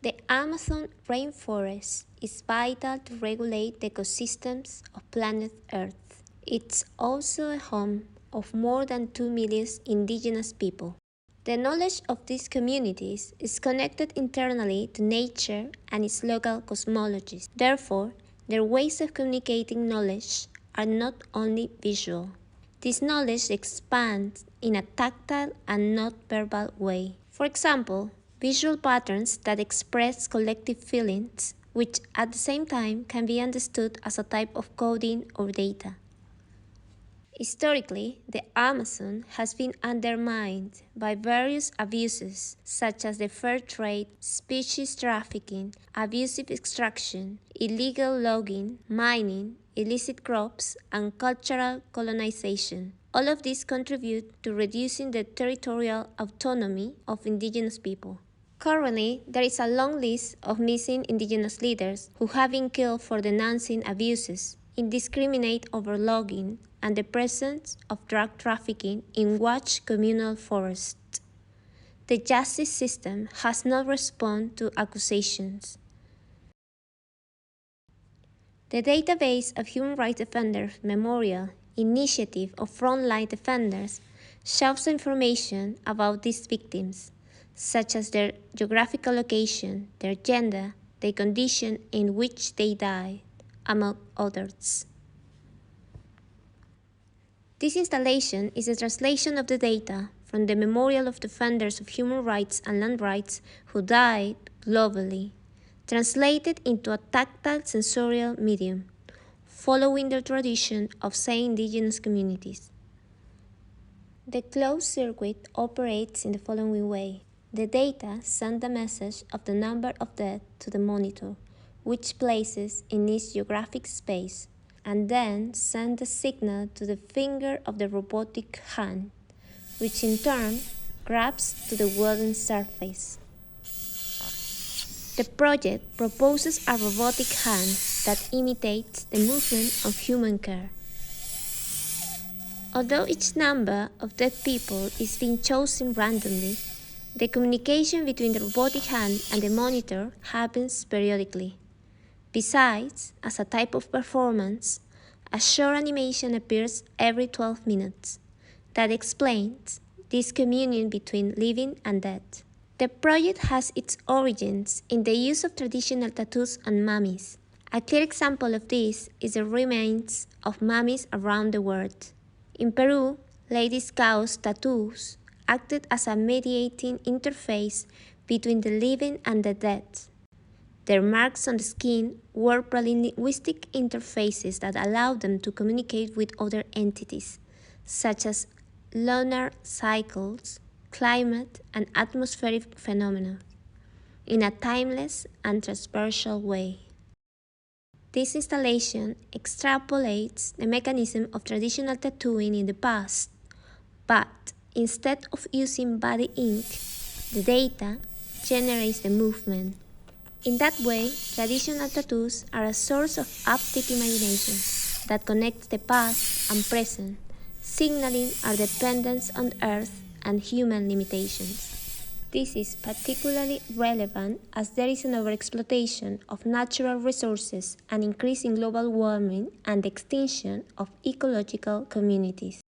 The Amazon rainforest is vital to regulate the ecosystems of planet Earth. It's also a home of more than 2 million indigenous people. The knowledge of these communities is connected internally to nature and its local cosmologies. Therefore, their ways of communicating knowledge are not only visual. This knowledge expands in a tactile and not verbal way. For example, visual patterns that express collective feelings, which at the same time can be understood as a type of coding or data. Historically, the Amazon has been undermined by various abuses such as the fur trade, species trafficking, abusive extraction, illegal logging, mining, illicit crops, and cultural colonization. All of these contribute to reducing the territorial autonomy of indigenous people. Currently, there is a long list of missing indigenous leaders who have been killed for denouncing abuses, indiscriminate overlogging, and the presence of drug trafficking in watched communal forests. The justice system has not responded to accusations. The database of Human Rights Defenders Memorial Initiative of Frontline Defenders shows information about these victims, such as their geographical location, their gender, the condition in which they died, among others. This installation is a translation of the data from the Memorial of Defenders of Human Rights and Land Rights who died globally, translated into a tactile sensorial medium, following the tradition of some indigenous communities. The closed circuit operates in the following way. The data send a message of the number of deaths to the monitor, which places in its geographic space, and then send the signal to the finger of the robotic hand, which in turn grabs to the wooden surface. The project proposes a robotic hand that imitates the movement of human care. Although each number of dead people is being chosen randomly, the communication between the robotic hand and the monitor happens periodically. Besides, as a type of performance, a short animation appears every 12 minutes that explains this communion between living and dead. The project has its origins in the use of traditional tattoos on mummies. A clear example of this is the remains of mummies around the world. In Peru, ladies' cows tattoos acted as a mediating interface between the living and the dead. Their marks on the skin were linguistic interfaces that allowed them to communicate with other entities, such as lunar cycles, climate, and atmospheric phenomena, in a timeless and transversal way. This installation extrapolates the mechanism of traditional tattooing in the past, but instead of using body ink, the data generates the movement. In that way, traditional tattoos are a source of optic imagination that connects the past and present, signaling our dependence on Earth and human limitations. This is particularly relevant as there is an overexploitation of natural resources, an increase in global warming, and the extinction of ecological communities.